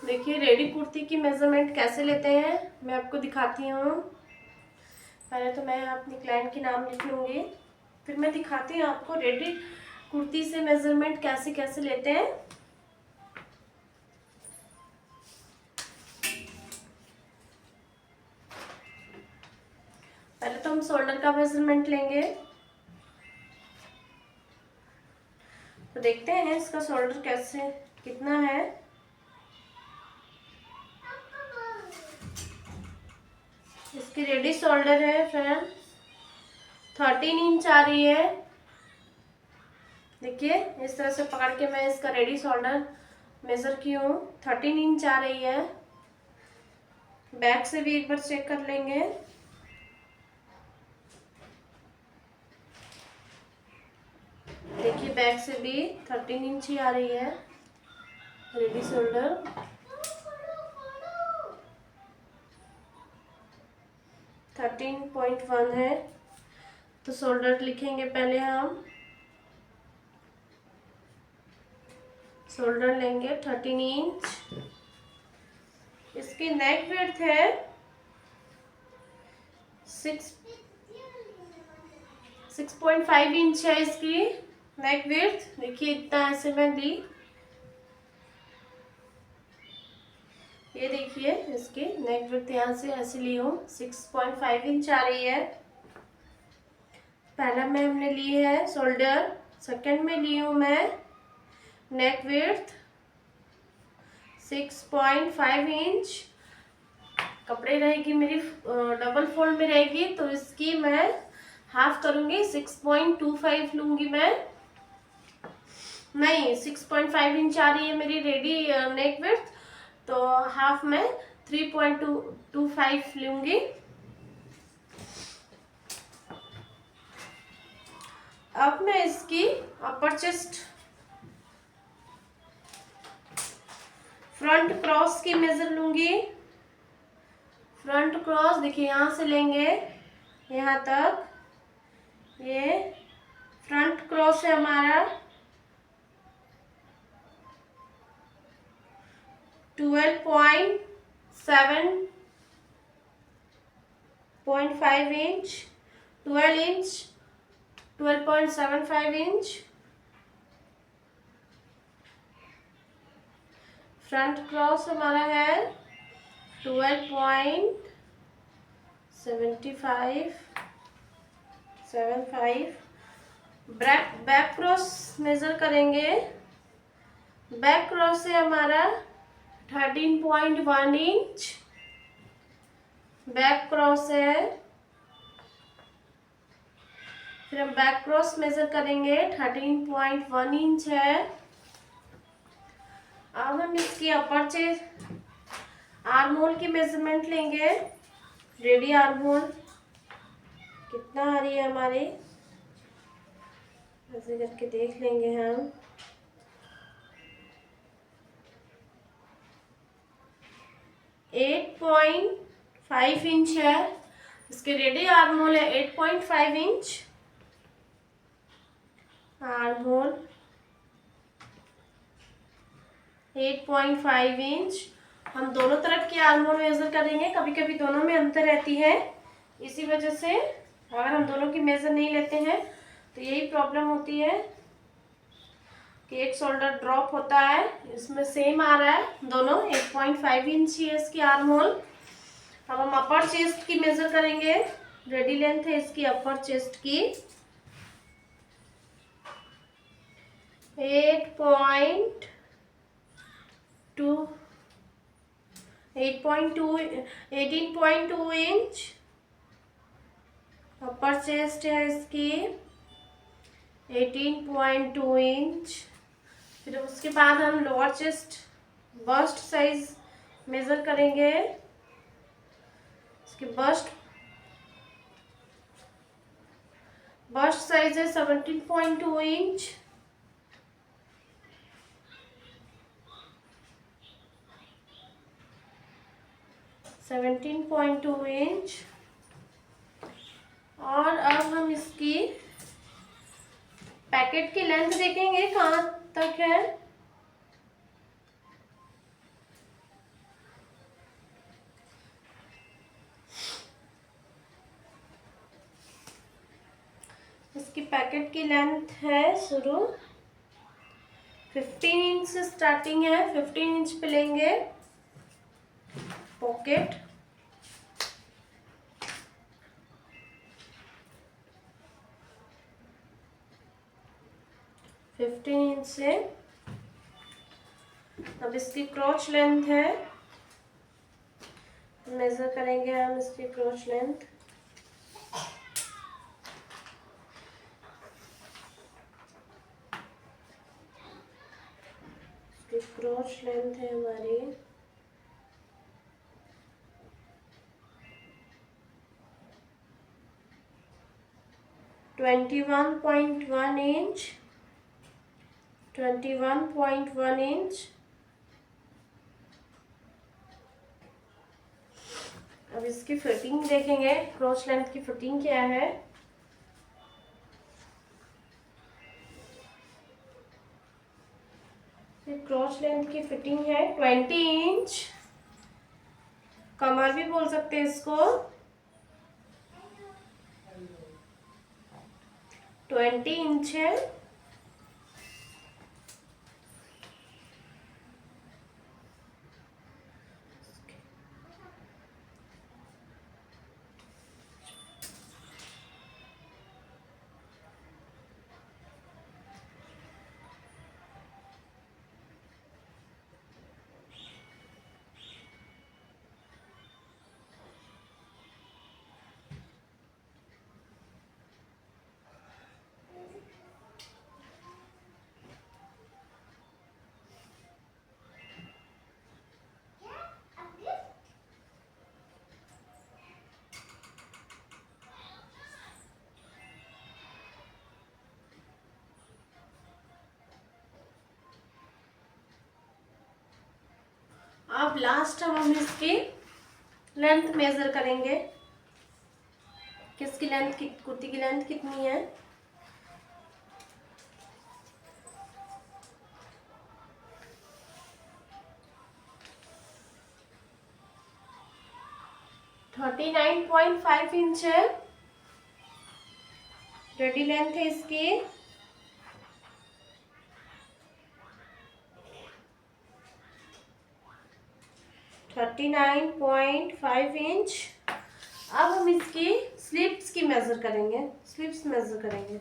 देखिए रेडी कुर्ती की मेज़रमेंट कैसे लेते हैं मैं आपको दिखाती हूँ। पहले तो मैं अपनी क्लाइंट की नाम लिख लूँगी, फिर मैं दिखाती हूँ आपको रेडी कुर्ती से मेज़रमेंट कैसे कैसे लेते हैं। पहले तो हम शोल्डर का मेज़रमेंट लेंगे, तो देखते हैं इसका शोल्डर कैसे कितना है। इसकी रेडी शोल्डर है फ्रेंड 13 इंच आ रही है। देखिए इस तरह से पकड़ के मैं इसका रेडी शोल्डर मेज़र की हूँ, 13 इंच आ रही है। बैक से भी एक बार चेक कर लेंगे। देखिए बैक से भी 13 इंच ही आ रही है रेडी शोल्डर। थर्टीन 13.1 है, तो शोल्डर लिखेंगे पहले हम। शोल्डर लेंगे 13 इंच। इसकी नेक विड्थ है 6.5 इंच है इसकी नेक विड्थ। देखिए इतना ऐसे मैं दी, ये देखिए इसकी नेक विड्थ यहाँ से ऐसे ली हूँ 6.5 इंच आ रही है। पहला में हमने ली है शोल्डर, सेकंड में ली हूँ मैं नेक विड्थ 6.5 इंच। कपड़े रहेगी मेरी डबल फोल्ड में रहेगी, तो इसकी मैं हाफ करूंगी 6.25 लूंगी मैं। नहीं 6.5 इंच आ रही है मेरी रेडी नेक विड्थ, तो हाफ में 3.25 लूंगी। अब मैं इसकी अपर चेस्ट फ्रंट क्रॉस की मेजर लूंगी। फ्रंट क्रॉस देखिए यहाँ से लेंगे यहाँ तक, ये फ्रंट क्रॉस है हमारा 12.5 इंच, 12.75 इंच। फ्रंट क्रॉस हमारा है 12.75 बैक क्रॉस मेजर करेंगे। बैक क्रॉस है हमारा 13.1 इंच बैक क्रॉस है। फिर हम बैक क्रॉस मेजर करेंगे 13.1 इंच है। अब हम इसकी अपर चेस्ट आर्म होल की मेजरमेंट लेंगे। रेडी आर्म होल कितना आ रही है हमारी, ऐसे करके देख लेंगे हम। एट 8.5 इंच है इसके रेडी आर्म होल है 8.5 इंच आर्म होल 8.5 इंच। हम दोनों तरफ की आर्म होल मेजर करेंगे, कभी कभी दोनों में अंतर रहती है, इसी वजह से अगर हम दोनों की मेजर नहीं लेते हैं तो यही प्रॉब्लम होती है कि एक शोल्डर ड्रॉप होता है। इसमें सेम आ रहा है दोनों 8.5 इंच ही है इसकी आर्म होल। अब हम अपर चेस्ट की मेजर करेंगे। रेडी लेंथ है इसकी अपर चेस्ट की 18.2 इंच अपर चेस्ट है इसकी 18.2 इंच। फिर उसके बाद हम lower chest bust size measure करेंगे। इसकी बस्ट साइज है 17.2 इंच। और अब हम इसकी पैकेट की लेंथ देखेंगे कहाँ तक है। जैकेट की लेंथ है शुरू 15 इंच से स्टार्टिंग है, 15 इंच पे लेंगे पॉकेट। इंच से अब इसकी क्रॉच लेंथ है, मेजर करेंगे हम इसकी क्रॉच लेंथ। क्रॉच लेंथ है हमारी 21.1 इंच, 21.1 इंच। अब इसकी फिटिंग देखेंगे, क्रॉच लेंथ की फिटिंग क्या है। क्रॉच लेंथ की फिटिंग है 20 इंच, कमर भी बोल सकते हैं इसको, 20 इंच है। अब लास्ट हम इसकी लेंथ मेजर करेंगे, किसकी लेंथ, कुर्ती की लेंथ कितनी है। थर्टी 39.5 इंच है, रेडी लेंथ है इसकी। Thirty 39.5 inch. अब हम इसकी स्लीव्स की मेजर करेंगे, स्लीव्स मेजर करेंगे।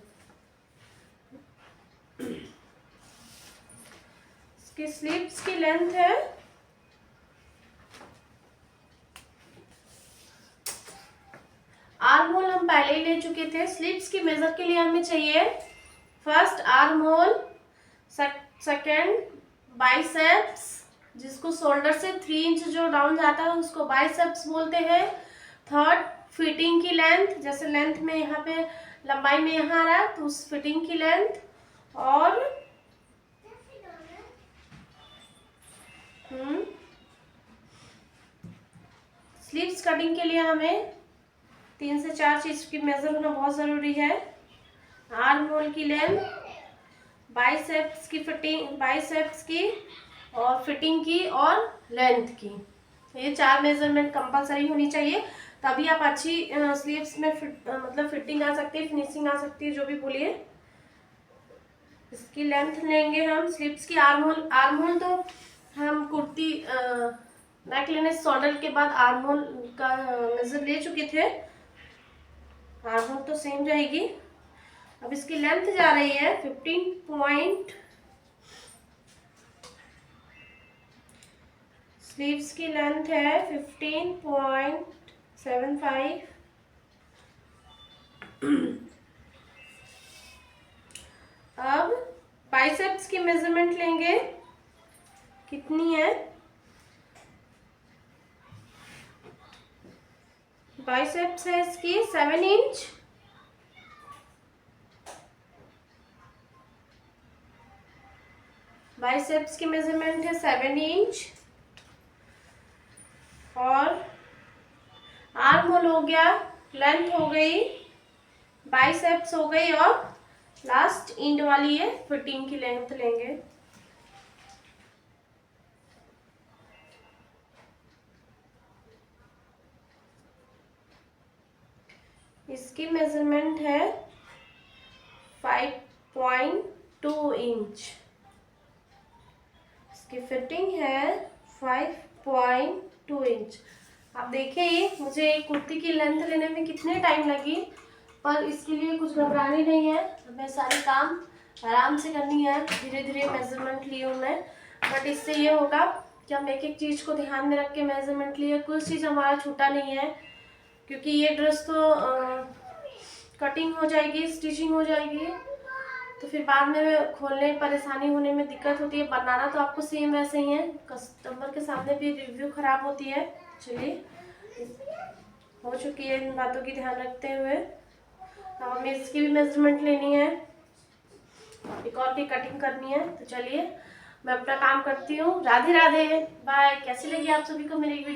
इसकी स्लीव्स की लेंथ है आर्म होल हम पहले ही ले चुके थे। स्लीव्स की मेजर के लिए हमें चाहिए first arm hole, second biceps, जिसको शोल्डर से 3 इंच जो डाउन जाता है उसको बाइसेप्स बोलते हैं। थर्ड फिटिंग की लेंथ, जैसे लेंथ में यहाँ पे लंबाई में यहाँ आ रहा है तो उस फिटिंग की लेंथ। और स्लीव्स कटिंग के लिए हमें 3 से 4 चीज की मेजर होना बहुत जरूरी है। आर्म होल की लेंथ, बाइसेप्स की फिटिंग, बाइसेप्स की और फिटिंग की और लेंथ की, ये 4 मेजरमेंट कंपलसरी होनी चाहिए, तभी आप अच्छी स्लीव्स में मतलब फिटिंग आ सकती है, फिनिशिंग आ सकती है, जो भी बोलिए। इसकी लेंथ लेंगे हम स्लीव्स की। आर्म होल तो हम कुर्ती नेक लेने शोल्डर के बाद आर्म होल का मेजर ले चुके थे, आर्म होल तो सेम रहेगी। अब इसकी लेंथ जा रही है 15 स्लीव्स की लेंथ है 15.75। अब बाइसेप्स की मेजरमेंट लेंगे, कितनी है। बाइसेप्स है इसकी 7 इंच, बाइसेप्स की मेजरमेंट है 7 इंच। और आर्म होल हो गया, लेंथ हो गई, बाइसेप्स हो गई, और लास्ट इंड वाली है फिटिंग की लेंथ लेंगे। इसकी मेजरमेंट है 5.2 इंच। इसकी फिटिंग है 5.2 इंच। आप देखिए मुझे एक कुर्ती की लेंथ लेने में कितने टाइम लगी, पर इसके लिए कुछ घबरानी नहीं है। हमें सारे काम आराम से करनी है, धीरे धीरे मेजरमेंट ली हूँ मैं। बट इससे ये होगा कि हम एक एक चीज़ को ध्यान में रख के मेजरमेंट लिए, कुछ चीज़ हमारा छूटा नहीं है। क्योंकि ये ड्रेस तो कटिंग हो जाएगी, स्टिचिंग हो जाएगी, तो फिर बाद में खोलने परेशानी होने में दिक्कत होती है। बनाना तो आपको सेम वैसे ही है, कस्टमर के सामने भी रिव्यू खराब होती है। चलिए हो चुकी है इन बातों की ध्यान रखते हुए। अब हमें इसकी भी मेजरमेंट लेनी है, एक और की कटिंग करनी है। तो चलिए मैं अपना काम करती हूँ। राधे राधे, बाय। कैसी लगी आप सभी को मेरी वीडियो?